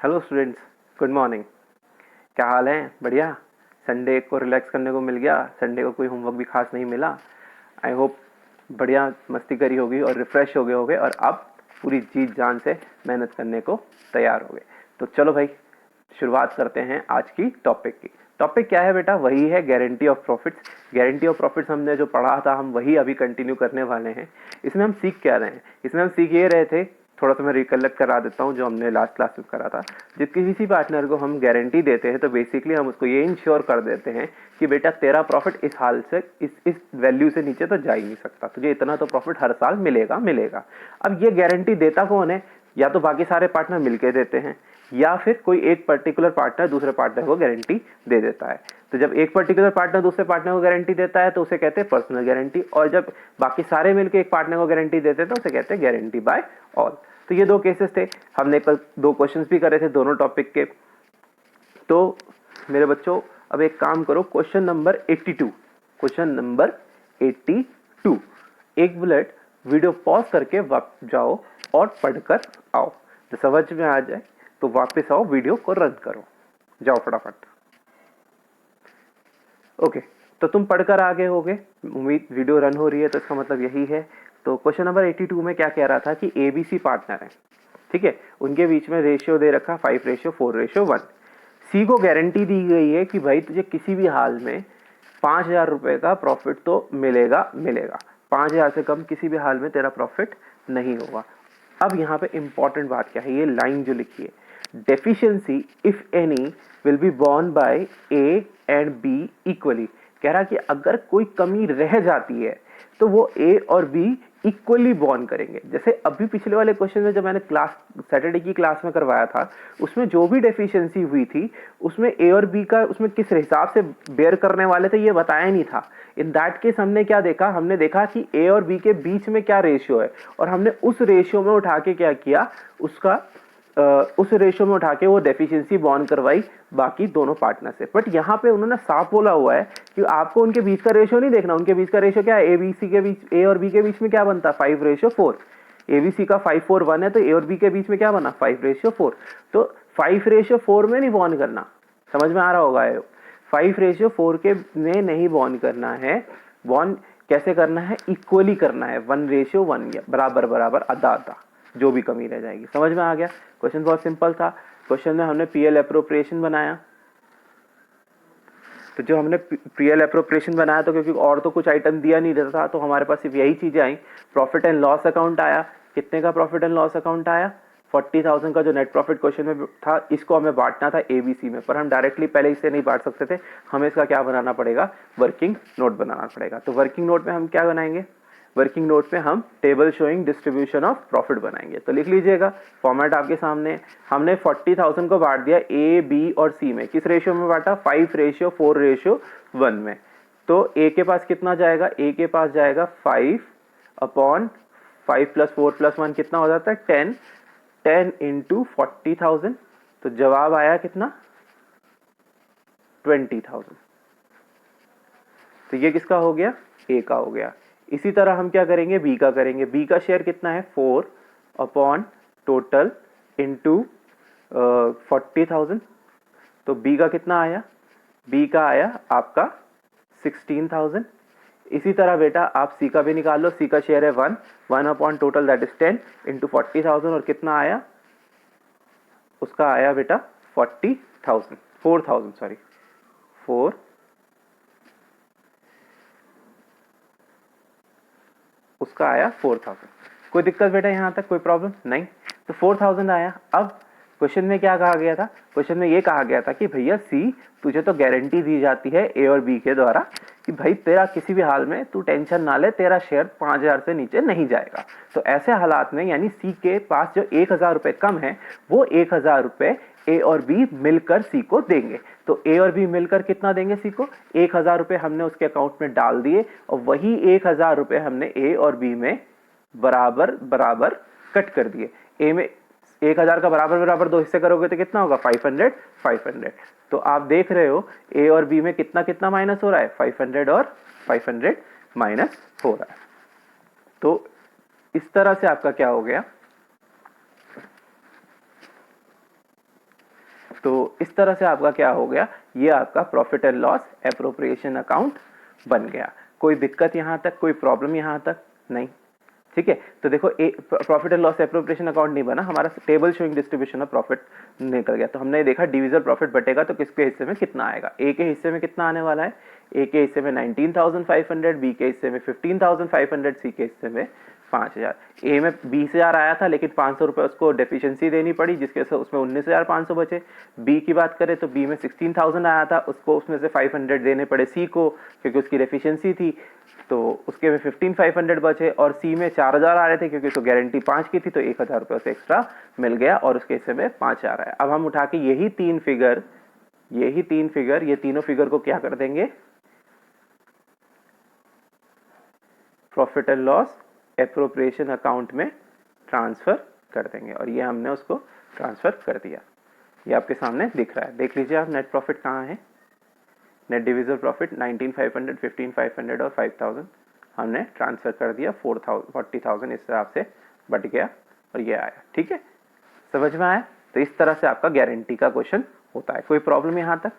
Hello students, good morning. क्या हाल है? बढ़िया। संडे को रिलैक्स करने को मिल गया, संडे को कोई होमवर्क भी खास नहीं मिला। आई होप बढ़िया मस्ती करी होगी और रिफ़्रेश हो गए होगे और अब पूरी जी जान से मेहनत करने को तैयार हो गए। तो चलो भाई, शुरुआत करते हैं आज की टॉपिक की। टॉपिक क्या है बेटा? वही है guarantee of profits. Guarantee of profits हमने जो पढ़ा था हम वही अभी कंटिन्यू करने वाले हैं। इसमें हम सीख क्या रहे हैं? इसमें हम सीख ये रहे थे, थोड़ा सा मैं रिकलेक्ट करा देता हूँ जो हमने लास्ट क्लास में करा था। जब किसी पार्टनर को हम गारंटी देते हैं तो बेसिकली हम उसको ये इंश्योर कर देते हैं कि बेटा तेरा प्रॉफिट इस हाल से इस वैल्यू से नीचे तो जा ही नहीं सकता, तुझे इतना तो प्रॉफिट हर साल मिलेगा मिलेगा। अब ये गारंटी देता कौन है? या तो बाकी सारे पार्टनर मिलके देते हैं या फिर कोई एक पर्टिकुलर पार्टनर दूसरे पार्टनर को गारंटी दे देता है। तो जब एक पर्टिकुलर पार्टनर दूसरे पार्टनर को गारंटी देता है तो उसे कहते हैं पर्सनल गारंटी, और जब बाकी सारे मिलकर एक पार्टनर को गारंटी देते हैं तो उसे कहते हैं गारंटी बाय ऑल। तो ये दो केसेस थे। हमने कल दो क्वेश्चंस भी करे थे दोनों टॉपिक के। तो मेरे बच्चों अब एक काम करो, क्वेश्चन नंबर 82, क्वेश्चन नंबर 82 एक बुलेट वीडियो पॉज करके जाओ और पढ़कर आओ। तो समझ में आ जाए तो वापस आओ, वीडियो को रन करो, जाओ फटाफट। ओके, तो तुम पढ़कर आ गए होगे, उम्मीद वीडियो रन हो रही है तो इसका मतलब यही है। तो क्वेश्चन नंबर 82 में क्या कह रहा था कि ABC पार्टनर है, ठीक है, उनके बीच में रेशियो दे रखा 5:4:1। सी को गारंटी दी गई है कि भाई तुझे किसी भी हाल में 5,000 रुपये का प्रॉफिट तो मिलेगा मिलेगा, 5,000 से कम किसी भी हाल में तेरा प्रॉफिट नहीं होगा। अब यहाँ पे इंपॉर्टेंट बात क्या है, ये लाइन जो लिखी है, deficiency if any will be borne by A and B equally. कह रहा कि अगर कोई कमी रह जाती है तो वो ए और बी इक्वली बॉर्न करेंगे। जैसे अभी पिछले वाले क्वेश्चन में जब मैंने क्लास सैटरडे की क्लास में करवाया था उसमें जो भी डेफिशिएंसी हुई थी उसमें ए और बी का उसमें किस हिसाब से बेयर करने वाले थे ये बताया नहीं था। इन दैट केस हमने क्या देखा, हमने देखा कि ए और बी के बीच में क्या रेशियो है और हमने उस रेशियो में उठा के क्या किया, उस रेशियो में उठा के वो डेफिशिएंसी बॉर्न करवाई बाकी दोनों पार्टनर से। बट यहाँ पे उन्होंने साफ बोला हुआ है कि आपको उनके बीच का रेशियो नहीं देखना, उनके बीच का रेशियो क्या है, ABC के बीच, ए और बी के बीच में क्या बनता है 5:4। ABC का 5:4:1 है तो ए और बी के बीच में क्या बना 5:4। तो 5:4 में नहीं बॉर्न करना, समझ में आ रहा होगा। 5:4 के में नहीं बॉर्न करना है, बॉर्न कैसे करना है, इक्वली करना है, 1:1 बराबर बराबर आधा आधा, जो भी कमी रह जाएगी। समझ में आ गया? क्वेश्चन बहुत सिंपल था। क्वेश्चन में हमने पीएल एप्रोप्रिएशन बनाया, तो जो हमने पीएल एप्रोप्रिएशन बनाया तो क्योंकि और तो कुछ आइटम दिया नहीं रहता था तो हमारे पास सिर्फ यही चीजें आई। प्रॉफिट एंड लॉस अकाउंट आया, कितने का प्रॉफिट एंड लॉस अकाउंट आया, 40,000 का जो नेट प्रॉफिट क्वेश्चन में था, इसको हमें बांटना था ABC में, पर हम डायरेक्टली पहले इसे नहीं बांट सकते थे, हमें इसका क्या बनाना पड़ेगा, वर्किंग नोट बनाना पड़ेगा। तो वर्किंग नोट में हम क्या बनाएंगे, वर्किंग नोट पे हम table showing distribution of profit बनाएंगे। तो लिख लीजिएगा, फॉर्मेट आपके सामने। हमने 40,000 को बांट दिया A, B और C में, किस रेशियो में बांटा, 5:4:1 में। तो A के पास कितना जाएगा, A के पास जाएगा 5/5 + 4 + 1 कितना हो जाता है 10, 10 × 40,000, तो जवाब आया कितना 20,000। तो ये किसका हो गया, A का हो गया। इसी तरह हम क्या करेंगे, B का करेंगे। B का शेयर कितना है 4/total × 40,000, तो B का कितना आया, B का आया आपका 16,000। इसी तरह बेटा आप C का भी निकाल लो, C का शेयर है 1/total दैट इज 10 × 40,000 और कितना आया, उसका आया बेटा 4,000 सॉरी 4, उसका आया 4,000। कोई दिक्कत बेटा यहाँ तक, कोई प्रॉब्लम नहीं? तो 4,000 आया। अब क्वेश्चन में क्या कहा गया था, क्वेश्चन में ये कहा गया था कि भैया C तुझे तो गारंटी दी जाती है A और B के द्वारा कि भाई तेरा किसी भी हाल में तू टेंशन ना ले, तेरा शेयर 5,000 से नीचे नहीं जाएगा। तो ऐसे हालात में यानी C के पास जो 1,000 रुपये कम है वो 1,000 रुपये A और B मिलकर C को देंगे। तो A और B मिलकर कितना देंगे C को, 1,000 रुपये हमने उसके अकाउंट में डाल दिए और वही 1,000 रुपये हमने A और B में बराबर बराबर कट कर दिए। A में 1,000 का बराबर बराबर दो हिस्से करोगे तो कितना होगा 500 500। तो आप देख रहे हो A और B में कितना कितना माइनस हो रहा है, 500 और 500 माइनस हो रहा है। तो इस तरह से आपका क्या हो गया, तो इस तरह से आपका क्या हो गया, ये आपका profit and loss appropriation account बन गया। कोई दिक्कत यहाँ तक, कोई प्रॉब्लम यहाँ तक नहीं, ठीक है। तो देखो profit and loss appropriation account नहीं बना, हमारा table showing distribution of profit निकल गया। तो हमने देखा डिविजल प्रॉफिट बटेगा तो किसके हिस्से में कितना आएगा। ए के हिस्से में कितना आने वाला है, ए के हिस्से में 19,500, बी के हिस्से में 15,500, सी के हिस्से में 5,000। ए में 20,000 आया था लेकिन 500 रुपये उसको डेफिशिएंसी देनी पड़ी, जिसके से उसमें 19,500 बचे। बी की बात करें तो बी में 16,000 आया था, उसको उसमें से 500 देने पड़े सी को क्योंकि उसकी डेफिशिएंसी थी, तो उसके में 15,500 बचे। और सी में 4,000 आ रहे थे क्योंकि उसको गारंटी 5 की थी, तो 1,000 रुपये से एक्स्ट्रा मिल गया और उसके हिस्से में 5,000 आया। अब हम उठा के यही तीन फिगर, ये तीनों फिगर को क्या कर देंगे, profit and loss appropriation account में ट्रांसफर कर देंगे। और ये हमने उसको ट्रांसफर कर दिया, ये आपके सामने दिख रहा है। देख लीजिए आप नेट प्रॉफिट कहाँ है, नेट डिविजल प्रॉफिट 19,500, 15,500 और 5,000 हमने ट्रांसफर कर दिया। 40,000 इस हिसाब से बट गया और ये आया, ठीक है, समझ में आया। तो इस तरह से आपका गारंटी का क्वेश्चन होता है। कोई प्रॉब्लम यहाँ तक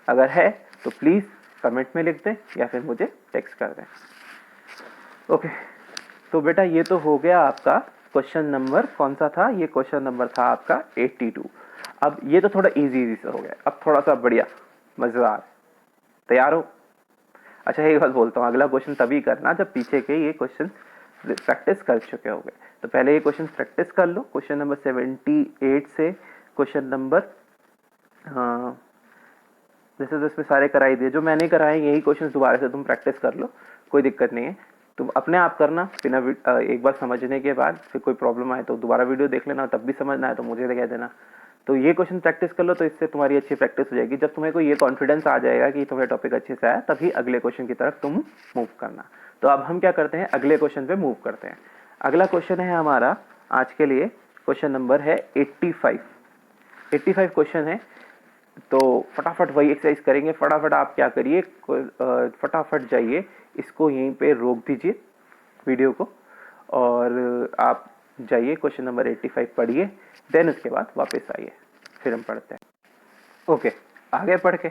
अगर है तो प्लीज कमेंट में लिख दें या फिर मुझे टेक्स्ट कर दें। ओके, तो बेटा ये तो हो गया आपका क्वेश्चन नंबर, कौन सा था ये, क्वेश्चन नंबर था आपका 82। अब ये तो थोड़ा इजी से हो गया, अब थोड़ा सा बढ़िया मजेदार, तैयार हो। अच्छा एक बात बोलता हूँ, अगला क्वेश्चन तभी करना जब पीछे के ये क्वेश्चन प्रैक्टिस कर चुके होंगे। तो पहले ये क्वेश्चन प्रैक्टिस कर लो, क्वेश्चन नंबर 78 से क्वेश्चन नंबर जैसे तो इसमें सारे कराई दिए, जो मैंने कराए यही क्वेश्चन दोबारा से तुम प्रैक्टिस कर लो, कोई दिक्कत नहीं है। तुम अपने आप करना बिना एक बार समझने के बाद, फिर कोई प्रॉब्लम आए तो दोबारा वीडियो देख लेना, तब भी समझना है तो मुझे कह देना। तो ये क्वेश्चन प्रैक्टिस कर लो, तो इससे तुम्हारी अच्छी प्रैक्टिस हो जाएगी। जब तुम्हें को ये कॉन्फिडेंस आ जाएगा कि तुम्हें टॉपिक अच्छे से आया, तभी अगले क्वेश्चन की तरफ तुम मूव करना। तो अब हम क्या करते हैं, अगले क्वेश्चन पे मूव करते हैं। अगला क्वेश्चन है हमारा आज के लिए, क्वेश्चन नंबर है 85 क्वेश्चन है। तो फटाफट वही एक्सरसाइज करेंगे। फटाफट आप क्या करिए, फटाफट जाइए, इसको यहीं पे रोक दीजिए वीडियो को, और आप जाइए क्वेश्चन नंबर 85 पढ़िए, देन उसके बाद वापस आइए, फिर हम पढ़ते हैं। ओके, आगे पढ़ के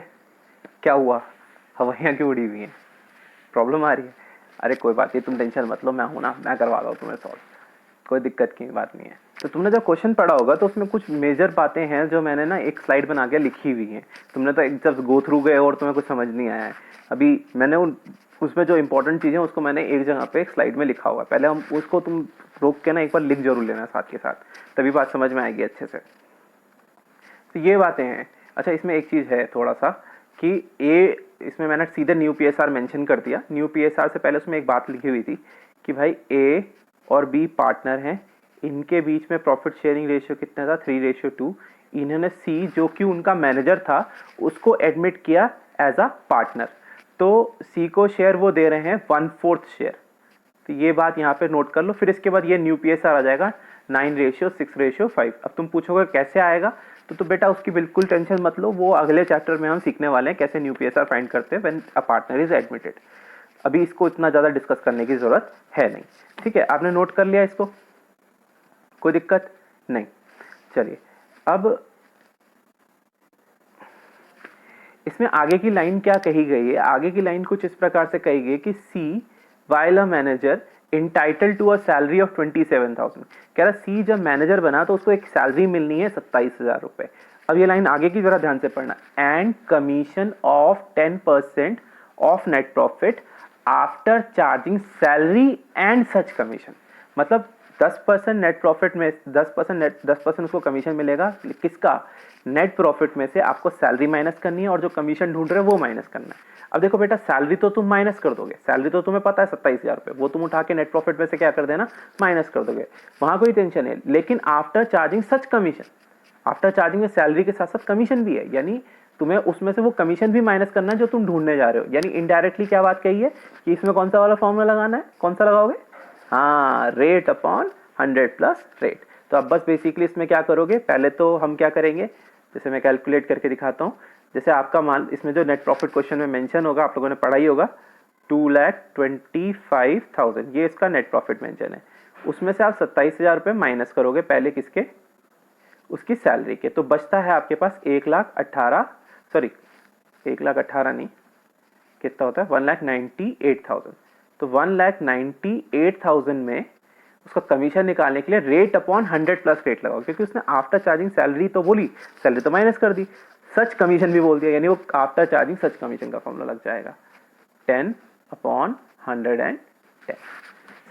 क्या हुआ, हवाइयाँ क्यों उड़ी हुई हैं, प्रॉब्लम आ रही है। अरे कोई बात नहीं, तुम टेंशन मत लो, मैं हूं ना, मैं करवा दूँ तुम्हें सॉल्व, कोई दिक्कत की बात नहीं है। तो तुमने जब क्वेश्चन पढ़ा होगा तो उसमें कुछ मेजर बातें हैं जो मैंने ना एक स्लाइड बना के लिखी हुई हैं। तुमने तो एक जब गो थ्रू गए और तुम्हें कुछ समझ नहीं आया है, अभी मैंने उसमें जो इंपॉर्टेंट चीज़ें उसको मैंने एक जगह पे एक स्लाइड में लिखा हुआ है। पहले हम उसको तुम रोक के ना एक बार लिख जरूर लेना साथ के साथ, तभी बात समझ में आएगी अच्छे से। तो ये बातें हैं। अच्छा इसमें एक चीज़ है थोड़ा सा कि इसमें मैंने सीधे न्यू PSR मेंशन कर दिया। न्यू PSR से पहले उसमें एक बात लिखी हुई थी कि भाई ए और बी पार्टनर हैं, इनके बीच में प्रॉफिट शेयरिंग रेशियो कितना था, 3:2। इन्होंने सी जो कि उनका मैनेजर था उसको एडमिट किया एज अ पार्टनर, तो सी को शेयर वो दे रहे हैं 1/4 शेयर। तो ये बात यहाँ पे नोट कर लो। फिर इसके बाद ये न्यू PSR आ जाएगा 9:6:5। अब तुम पूछोगे कैसे आएगा, तो बेटा उसकी बिल्कुल टेंशन मत लो, वो अगले चैप्टर में हम सीखने वाले हैं कैसे न्यू PSR फाइंड करते हैं when a partner is admitted. अभी इसको इतना ज़्यादा डिस्कस करने की जरूरत है नहीं, ठीक है। आपने नोट कर लिया इसको, कोई दिक्कत नहीं। चलिए अब इसमें आगे की लाइन क्या कही गई है, आगे की लाइन कुछ इस प्रकार से कही गई कि C while a manager entitled to a salary of 27,000। कह रहा सी जब मैनेजर बना तो उसको एक सैलरी मिलनी है 27,000 रुपए। अब ये लाइन आगे की जरा ध्यान से पढ़ना, and commission of 10% of net profit after charging salary and such commission. मतलब 10% नेट प्रॉफिट में 10% उसको कमीशन मिलेगा, किसका, नेट प्रॉफिट में से आपको सैलरी माइनस करनी है और जो कमीशन ढूंढ रहे हैं वो माइनस करना है। अब देखो बेटा सैलरी तो तुम माइनस कर दोगे, सैलरी तो तुम्हें पता है 27,000 रुपये, वो तुम उठा के नेट प्रॉफिट में से क्या कर देना, माइनस कर दोगे, वहां कोई टेंशन है। लेकिन after charging such commission, after charging में सैलरी के साथ साथ कमीशन भी है, यानी तुम्हें उसमें से वो कमीशन भी माइनस करना है जो तुम ढूंढने जा रहे हो। यानी इनडायरेक्टली क्या बात कही है कि इसमें कौन सा वाला फॉर्मूला लगाना है, कौन सा लगाओगे, हाँ, रेट अपॉन 100 प्लस रेट। तो अब बस बेसिकली इसमें क्या करोगे, पहले तो हम क्या करेंगे, जैसे मैं कैलकुलेट करके दिखाता हूँ। जैसे आपका मान इसमें जो नेट प्रॉफिट क्वेश्चन में मेंशन होगा, आप लोगों ने पढ़ा ही होगा, 2,25,000 ये इसका नेट प्रॉफिट मेंशन है। उसमें से आप 27,000 रुपये माइनस करोगे पहले किसके, उसकी सैलरी के। तो बचता है आपके पास 1,18,000, सॉरी 1,18,000 नहीं, कितना होता है 1,98,000। तो 1,98,000 में उसका कमीशन निकालने के लिए रेट अपॉन 100 प्लस रेट लगाओ, क्योंकि उसने आफ्टर चार्जिंग सैलरी तो बोली, सैलरी तो माइनस कर दी, सच कमीशन भी बोल दिया, यानी वो आफ्टर चार्जिंग सच कमीशन का फॉर्मूला लग जाएगा 10/110।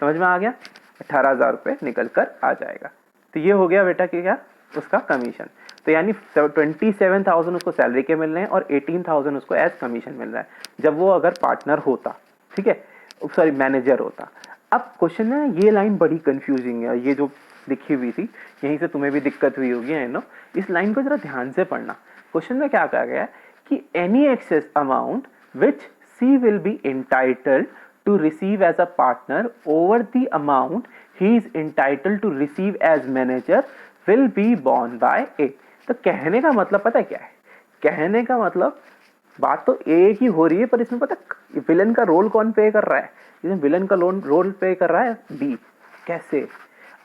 समझ में आ गया? 18,000 रुपये निकल कर आ जाएगा। तो ये हो गया बेटा कि क्या उसका कमीशन। तो यानी 27,000 उसको सैलरी के मिल रहे हैं और 18,000 उसको एज कमीशन मिल रहा है, जब वो अगर पार्टनर होता, ठीक है, सॉरी मैनेजर होता। अब क्वेश्चन है, ये लाइन बड़ी कंफ्यूजिंग है, ये जो लिखी हुई थी यहीं से तुम्हें भी दिक्कत हुई होगी, है नो। इस लाइन को जरा ध्यान से पढ़ना। क्वेश्चन में क्या कहा गया है कि any excess amount which C will be entitled to receive as a partner over the amount he is entitled to receive as manager will be borne by A। तो कहने का मतलब पता है क्या है? कहने का मतलब बात तो A की हो रही है, पर इसमें पता विलन का रोल कौन प्ले कर रहा है? इसमें विलन का रोल प्ले कर रहा है B। कैसे?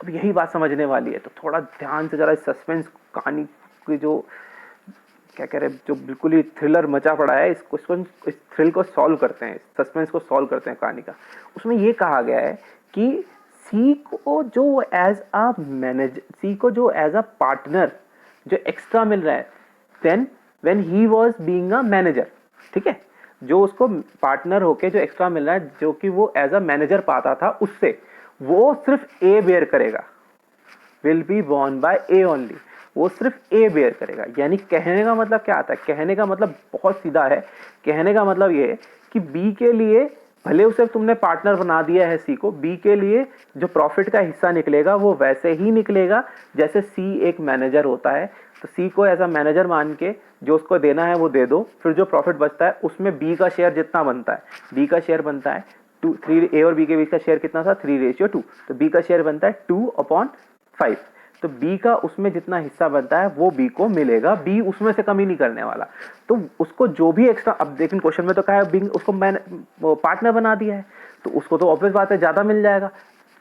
अब यही बात समझने वाली है, तो थोड़ा ध्यान से जरा सस्पेंस कहानी की जो क्या कह रहे हैं, जो बिल्कुल ही थ्रिलर मचा पड़ा है, इस थ्रिल को सॉल्व करते हैं, सस्पेंस को सॉल्व करते हैं कहानी का। उसमें ये कहा गया है कि सी को जो एज अ मैनेजर, सी को जो एज अ पार्टनर जो एक्स्ट्रा मिल रहा है, then when he was being a manager, ठीक है, जो उसको पार्टनर होके जो एक्स्ट्रा मिल रहा है, जो कि वो एज अ मैनेजर पाता था, उससे वो सिर्फ ए बेयर करेगा, will be borne by A only, वो सिर्फ ए बेयर करेगा। यानी कहने का मतलब क्या आता है? कहने का मतलब बहुत सीधा है। कहने का मतलब ये है कि बी के लिए भले उसे तुमने पार्टनर बना दिया है सी को, बी के लिए जो प्रॉफिट का हिस्सा निकलेगा वो वैसे ही निकलेगा जैसे सी एक मैनेजर होता है। तो सी को एज अ मैनेजर मान के जो उसको देना है वो दे दो, फिर जो प्रॉफिट बचता है उसमें बी का शेयर जितना बनता है, बी का शेयर बनता है 3, ए और बी के बीच का शेयर कितना था 3:2, तो बी का शेयर बनता है 2/5। तो बी का उसमें जितना हिस्सा बनता है वो बी को मिलेगा, बी उसमें से कमी नहीं करने वाला। तो उसको जो भी एक्स्ट्रा, अब लेकिन क्वेश्चन में तो कहा है बी उसको मैंने पार्टनर बना दिया है, तो उसको तो ऑब्वियस बात है ज्यादा मिल जाएगा।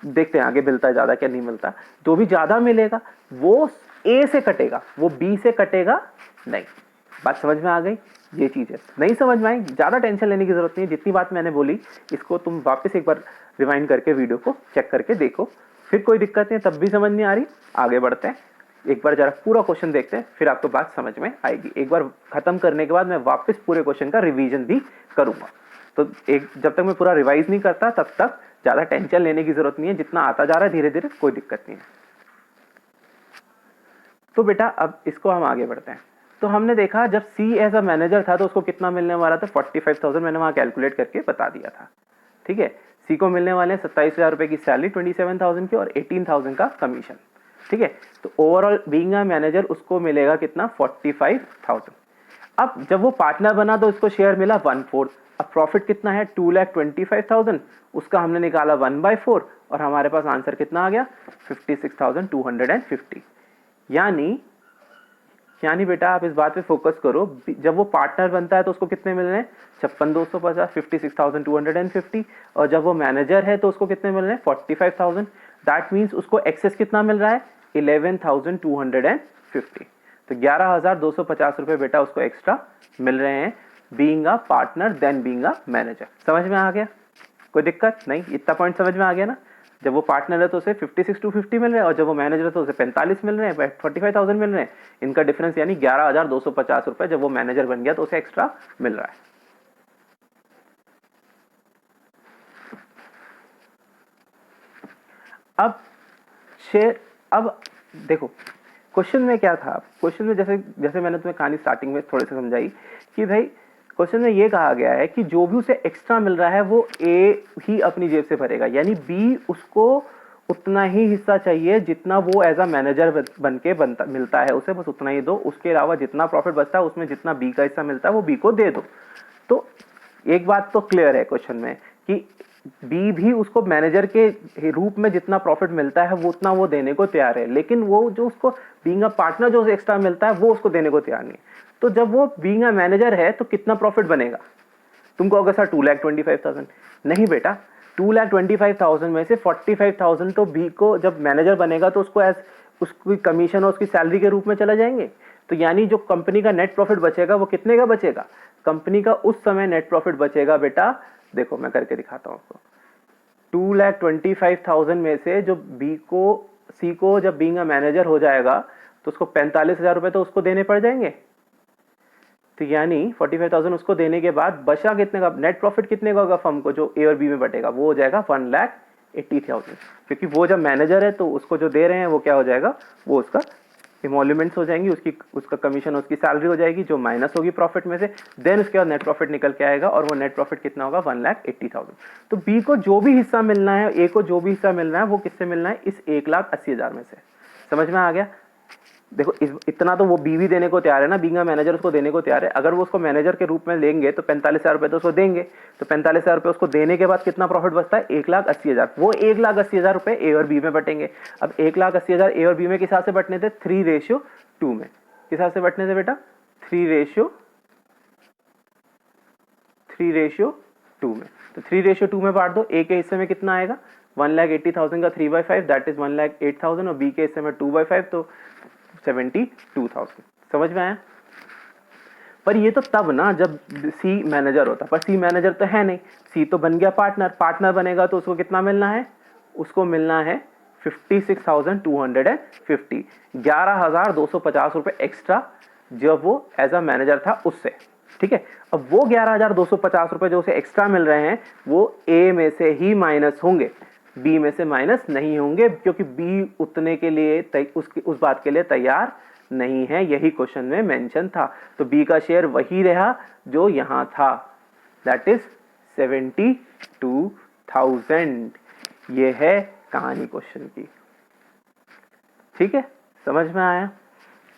देखते हैं आगे मिलता है ज्यादा क्या नहीं मिलता। जो भी ज्यादा मिलेगा वो ए से कटेगा, वो बी से कटेगा नहीं। बात समझ में आ गई? ये चीज है, नहीं समझ में आई ज्यादा टेंशन लेने की जरूरत नहीं है। जितनी बात मैंने बोली इसको तुम वापस एक बार रिवाइंड करके वीडियो को चेक करके देखो, फिर कोई दिक्कत नहीं, तब भी समझ नहीं आ रही आगे बढ़ते हैं। एक बार जरा पूरा क्वेश्चन देखते हैं, फिर आपको बात समझ में आएगी। एक बार खत्म करने के बाद मैं वापस पूरे क्वेश्चन का रिवीजन भी करूंगा। तो एक जब तक मैं पूरा रिवाइज नहीं करता तब तक ज्यादा टेंशन लेने की जरूरत नहीं है, जितना आता जा रहा है धीरे धीरे कोई दिक्कत नहीं है। तो बेटा अब इसको हम आगे बढ़ते हैं। तो हमने देखा जब सी एज अ मैनेजर था तो उसको कितना मिलने वाला था 45,000, मैंने वहां कैलकुलेट करके बता दिया था, ठीक है। सी को मिलने वाले हैं 27,000 रुपए की सैलरी, 27,000 की, और 18,000 का कमीशन, ठीक है। तो ओवरऑल बीइंग अ मैनेजर उसको मिलेगा कितना 45,000। अब जब वो पार्टनर बना तो उसको शेयर मिला 1/4। अब प्रॉफिट कितना है 2,25,000, उसका हमने निकाला 1/4 और हमारे पास आंसर कितना आ गया 56,250। यानी बेटा आप इस बात पे फोकस करो, जब वो पार्टनर बनता है तो उसको कितने मिल रहे हैं 56,250, 56,250, और जब वो मैनेजर है तो उसको कितने मिल रहे हैं 45,000। दैट मीन्स उसको एक्सेस कितना मिल रहा है 11,250। तो 11,250 रुपए बेटा उसको एक्स्ट्रा मिल रहे हैं being a partner than being a manager. समझ में आ गया? कोई दिक्कत नहीं? इतना पॉइंट समझ में आ गया ना? जब वो पार्टनर है तो उसे 56,250 मिल रहे हैं, और जब वो मैनेजर है तो उसे 45 मिल रहे हैं, 45,000 मिल रहे हैं। इनका डिफरेंस यानी 11,250 रुपए जब वो मैनेजर बन गया तो उसे एक्स्ट्रा मिल रहा है। अब शेयर, अब देखो क्वेश्चन में क्या था। क्वेश्चन में जैसे मैंने तुम्हें कहानी स्टार्टिंग में थोड़े से समझाई कि भाई क्वेश्चन में ये कहा गया है कि जो भी उसे एक्स्ट्रा मिल रहा है वो ए ही अपनी जेब से भरेगा, यानी बी उसको उतना ही हिस्सा चाहिए जितना वो एज अ मैनेजर बन के मिलता है, उसे बस उतना ही दो। उसके अलावा जितना प्रॉफिट बचता है उसमें जितना बी का हिस्सा मिलता है वो बी को दे दो। तो एक बात तो क्लियर है क्वेश्चन में कि बी भी उसको मैनेजर के रूप में जितना प्रॉफिट मिलता है वो उतना वो देने को तैयार है, लेकिन वो जो उसको बीइंग अ पार्टनर जो एक्स्ट्रा मिलता है वो उसको देने को तैयार नहीं। तो जब वो बीइंग अ मैनेजर है तो कितना प्रॉफिट बनेगा? तुमको अगर सर 2,25,000, नहीं बेटा 2,25,000 में से 45,000 तो बी को, जब मैनेजर बनेगा तो उसको एज उसकी कमीशन और उसकी सैलरी के रूप में चले जाएंगे। तो यानी जो कंपनी का नेट प्रॉफिट बचेगा वो कितने का बचेगा? कंपनी का उस समय नेट प्रॉफिट बचेगा बेटा, देखो मैं करके दिखाता हूँ आपको। 2,25,000 में से जो सी को जब बीइंग अ मैनेजर हो जाएगा तो उसको 45,000 रुपए तो उसको देने पड़ जाएंगे। तो यानी 45,000 उसको देने के बाद बचा कितने का? नेट प्रॉफिट कितने का होगा फर्म को जो ए और बी में बटेगा? वो हो जाएगा 1,80,000, क्योंकि वो जब मैनेजर है तो उसको जो दे रहे हैं वो क्या हो जाएगा? वो उसका इमोल्यूमेंट्स हो जाएंगी, उसका कमीशन, उसकी सैलरी हो जाएगी जो माइनस होगी प्रॉफिट में से। देन उसके बाद नेट प्रॉफिट निकल के आएगा और वो नेट प्रॉफिट कितना होगा? 1,80,000। तो बी को जो भी हिस्सा मिलना है, ए को जो भी हिस्सा मिलना है, वो किससे मिलना है? इस 1,80,000 में से। समझ में आ गया? देखो इतना तो वो बी भी देने को तैयार है ना, बीइंग अ मैनेजर उसको देने को तैयार है। अगर वो उसको मैनेजर के रूप में लेंगे तो 45,000 रुपए तो उसको देंगे। तो 45,000 रुपए उसको देने के बाद कितना प्रॉफिट बचता है? 1,80,000। वो 1,80,000 रुपए ए और बी में बटेंगे। अब 1,80,000 ए और बी में किस हिसाब से बटने थे? 3:2 में। किस हिसाब से बटने थे बेटा? 3:2 में। तो 3:2 में बांट दो। ए के हिस्से में कितना आएगा? 1,80,000 का 3/5 दैट इज 1,08,000 और बी के हिस्से में 2/5 तो 72,000। समझ में आया? पर ये तो तब ना जब सी मैनेजर होता, पर सी मैनेजर तो है नहीं। सी तो बन गया पार्टनर। पार्टनर बनेगा तो उसको कितना मिलना है? उसको मिलना है 56,250, 11,250 रुपए एक्स्ट्रा जब वो एज अ मैनेजर था उससे। ठीक है, अब वो 11,250 रुपए जो उसे एक्स्ट्रा मिल रहे हैं वो ए में से ही माइनस होंगे, बी में से माइनस नहीं होंगे, क्योंकि बी उतने के लिए उस बात के लिए तैयार नहीं है। यही क्वेश्चन में मेंशन था। तो बी का शेयर वही रहा जो यहां था, दैट इज 72,000। ये है कहानी क्वेश्चन की। ठीक है, समझ में आया?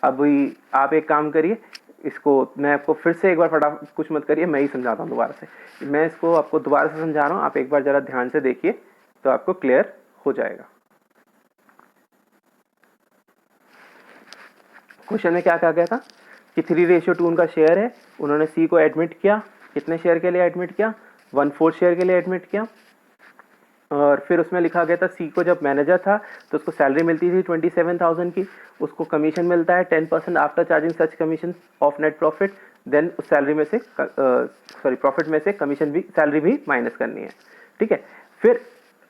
अभी आप एक काम करिए, इसको मैं आपको फिर से एक बार फटाफट, कुछ मत करिए, मैं ही समझाता हूँ दोबारा से। मैं इसको आपको दोबारा से समझा रहा हूँ, आप एक बार जरा ध्यान से देखिए तो आपको क्लियर हो जाएगा। क्वेश्चन में क्या कहा गया था कि 3:2 उनका शेयर है। उन्होंने सी को एडमिट किया। कितने शेयर के लिए एडमिट किया? 1/4 शेयर के लिए एडमिट किया। और फिर उसमें लिखा गया था सी को जब मैनेजर था तो उसको सैलरी मिलती थी 27,000 की। उसको कमीशन मिलता है 10% after charging such commission of net profit. Then उस सैलरी में से प्रॉफिट में से कमीशन भी, सैलरी भी माइनस करनी है। ठीक है, फिर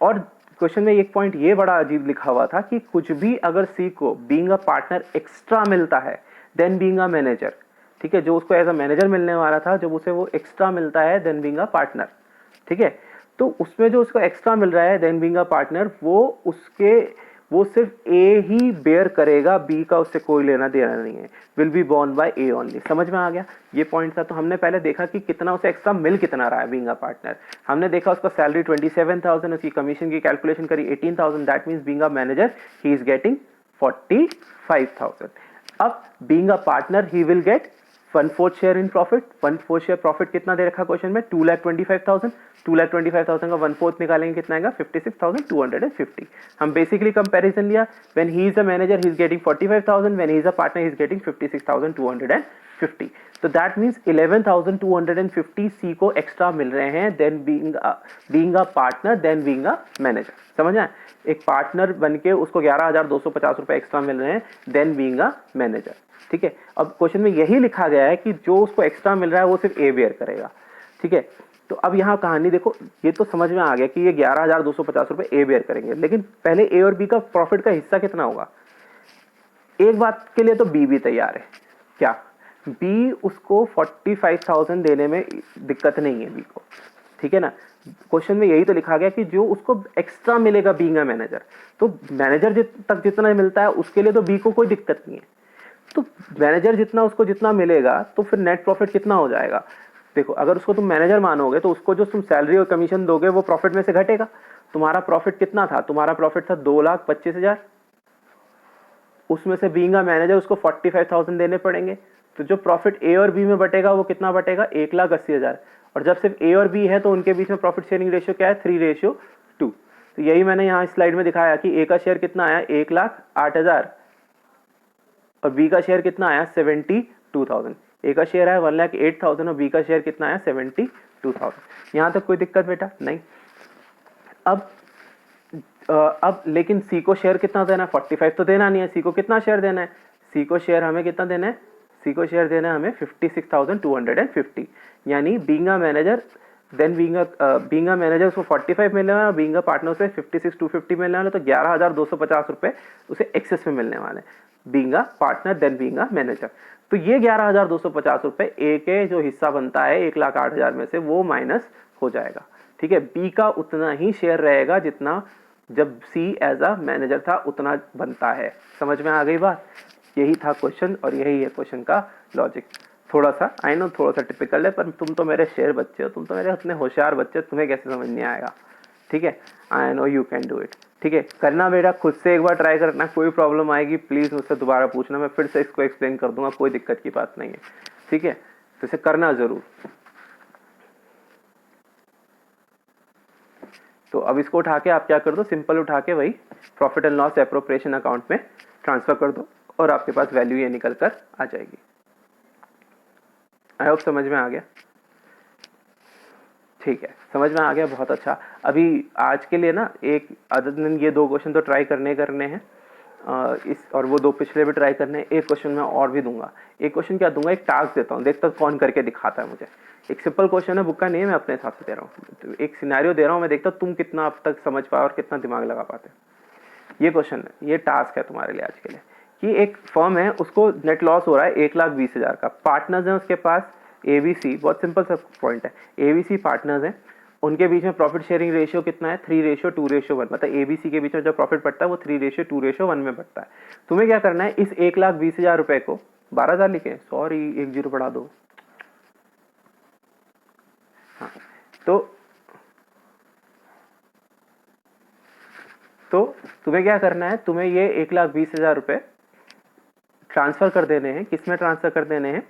और क्वेश्चन में एक पॉइंट ये बड़ा अजीब लिखा हुआ था कि कुछ भी अगर सी को बीइंग अ पार्टनर एक्स्ट्रा मिलता है देन बीइंग अ मैनेजर, ठीक है, जो उसको एज अ मैनेजर मिलने वाला था, जब उसे वो एक्स्ट्रा मिलता है देन बीइंग अ पार्टनर, ठीक है, तो उसमें जो उसको एक्स्ट्रा मिल रहा है देन बीइंग अ पार्टनर, वो सिर्फ ए ही बेयर करेगा, बी का उससे कोई लेना देना नहीं है। Will be borne by A only. समझ में आ गया? ये पॉइंट था। तो हमने पहले देखा कि कितना उसे एक्स्ट्रा मिल कितना रहा है बीइंग अ पार्टनर। हमने देखा उसका सैलरी 27,000, उसकी कमीशन की कैलकुलेशन करी 18,000, that means being a manager he is getting 45,000। अब being a partner he will get 1/4 share in profit. 1/4 share profit कितना दे रखा क्वेश्चन में? 2,25,000। 2,25,000 का 1/4 निकालेंगे कितना आएगा? 56,250। हम बेसिकली कंपैरिजन लिया। When he is a manager he is getting 45,000, when he is a partner he is getting 56,250। तो दैट मीन्स 11,250 सी को एक्स्ट्रा मिल रहे हैं than being a partner than being a manager. समझ आए? एक पार्टनर बनके उसको 11,250 रुपए एक्स्ट्रा मिल रहे हैं देन बीइंग अ मैनेजर। ठीक है, अब क्वेश्चन में यही लिखा गया है कि जो उसको एक्स्ट्रा मिल रहा है वो सिर्फ ए बेयर करेगा। ठीक है, तो अब यहाँ कहानी देखो, ये तो समझ में आ गया कि ये 11,250 रुपए ए बेयर करेंगे, लेकिन पहले ए और बी का प्रॉफिट का हिस्सा कितना होगा? एक बात के लिए तो बी भी तैयार है। क्या? बी उसको 45,000 देने में दिक्कत नहीं है बी को। ठीक है ना? क्वेश्चन में यही तो लिखा गया कि जो उसको एक्स्ट्रा मिलेगा बीइंग अ मैनेजर, तो मैनेजर तक जितना मिलता है उसके लिए तो बी को कोई दिक्कत नहीं है। तो मैनेजर जितना मिलेगा तो फिर नेट प्रॉफिट कितना हो जाएगा? देखो, अगर उसको तुम मैनेजर मानोगे तो उसको जो तुम सैलरी और कमीशन दोगे वो प्रॉफिट में से घटेगा। तुम्हारा प्रॉफिट कितना था? तुम्हारा प्रॉफिट था 2,25,000। उसमें से बीइंग अ मैनेजर उसको 45,000 देने पड़ेंगे। तो जो प्रॉफिट ए और बी में बटेगा वो कितना बटेगा? 1,80,000। और जब सिर्फ ए और बी है तो उनके बीच में प्रॉफिट शेयरिंग रेशियो क्या है? 3:2। तो यही मैंने यहाँ स्लाइड में दिखाया कि ए का शेयर कितना आया? 1,08,000 और बी का शेयर कितना आया? 72,000। ए का शेयर आया 1,08,000 और बी का शेयर कितना आया? 72,000। यहां तक कोई दिक्कत बेटा? नहीं। अब अब लेकिन सी को शेयर कितना देना है? 45 तो देना नहीं है। सी को कितना शेयर देना है? सी को शेयर हमें कितना देना है? सी को शेयर देना है हमें 56,250, यानी being a manager than being a manager उसको 45 मिलने वाला, बीइंग अ पार्टनर उसे 56,250 मिलने वाले, तो 11,250 रुपये उसे एक्सेस में मिलने वाले, being a partner than being a manager. तो ये 11,250 रुपये ए के जो हिस्सा बनता है 1,08,000 में से वो माइनस हो जाएगा। ठीक है, बी का उतना ही शेयर रहेगा जितना जब सी एज अ मैनेजर था उतना बनता है। समझ में आ गई बात? यही था क्वेश्चन और यही है क्वेश्चन का लॉजिक। थोड़ा सा आई नो थोड़ा सा टिपिकल है, पर तुम तो मेरे शेर बच्चे हो, तुम तो मेरे उतने होशियार बच्चे हो, तुम्हें कैसे समझ नहीं आएगा? ठीक है, I know you can do it. ठीक है, करना बेटा, खुद से एक बार ट्राई करना, कोई प्रॉब्लम आएगी प्लीज़ मुझसे दोबारा पूछना, मैं फिर से इसको एक्सप्लेन कर दूंगा, कोई दिक्कत की बात नहीं है। ठीक है, तो इसे करना ज़रूर। तो अब इसको उठा के आप क्या कर दो, सिंपल उठा के वही profit and loss appropriation account में ट्रांसफर कर दो और आपके पास वैल्यू ये निकल कर आ जाएगी। आई होप समझ में आ गया। ठीक है, समझ में आ गया, बहुत अच्छा। अभी आज के लिए ना एक अदर दिन ये 2 क्वेश्चन तो ट्राई करने हैं, इस और वो 2 पिछले भी ट्राई करने हैं। एक क्वेश्चन मैं और भी दूंगा। एक क्वेश्चन क्या दूंगा, एक टास्क देता हूँ, देखता कौन करके दिखाता है मुझे। एक सिंपल क्वेश्चन है, बुक का नहीं है, मैं अपने हिसाब से दे रहा हूँ। तो एक सिनेरियो दे रहा हूँ, मैं देखता हूँ तुम कितना अब तक समझ पाए और कितना दिमाग लगा पाते। ये क्वेश्चन है, ये टास्क है तुम्हारे लिए आज के लिए, कि एक फर्म है उसको नेट लॉस हो रहा है 1,20,000 का, पार्टनर्स हैं उसके पास एबीसी, बहुत सिंपल सा पॉइंट है, एबीसी पार्टनर्स हैं, उनके बीच में प्रॉफिट शेयरिंग रेशियो कितना है? 3:2:1, मतलब एबीसी के बीच में जो प्रॉफिट बढ़ता है वो 3:2:1 में बढ़ता है। तुम्हें क्या करना है, इस 1,20,000 रुपए को 12,000 लिखे, सॉरी 1 जीरो बढ़ा दो, हाँ, तो तुम्हें क्या करना है, तुम्हें ये 1,20,000 रुपए ट्रांसफर कर देने हैं। किस में ट्रांसफर कर देने हैं?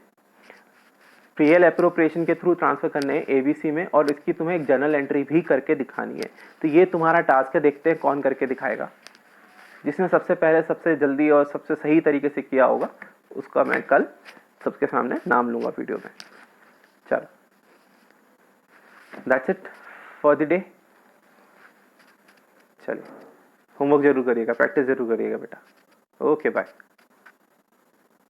पीएल एप्रोप्रिएशन के थ्रू ट्रांसफर करने हैं एबीसी में, और इसकी तुम्हें एक जर्नल एंट्री भी करके दिखानी है। तो ये तुम्हारा टास्क है, देखते हैं कौन करके दिखाएगा। जिसने सबसे पहले सबसे जल्दी और सबसे सही तरीके से किया होगा उसका मैं कल सबके सामने नाम लूंगा वीडियो में। चलो, that's it for the day. चलिए, होमवर्क जरूर करिएगा, प्रैक्टिस जरूर करिएगा बेटा। Okay bye.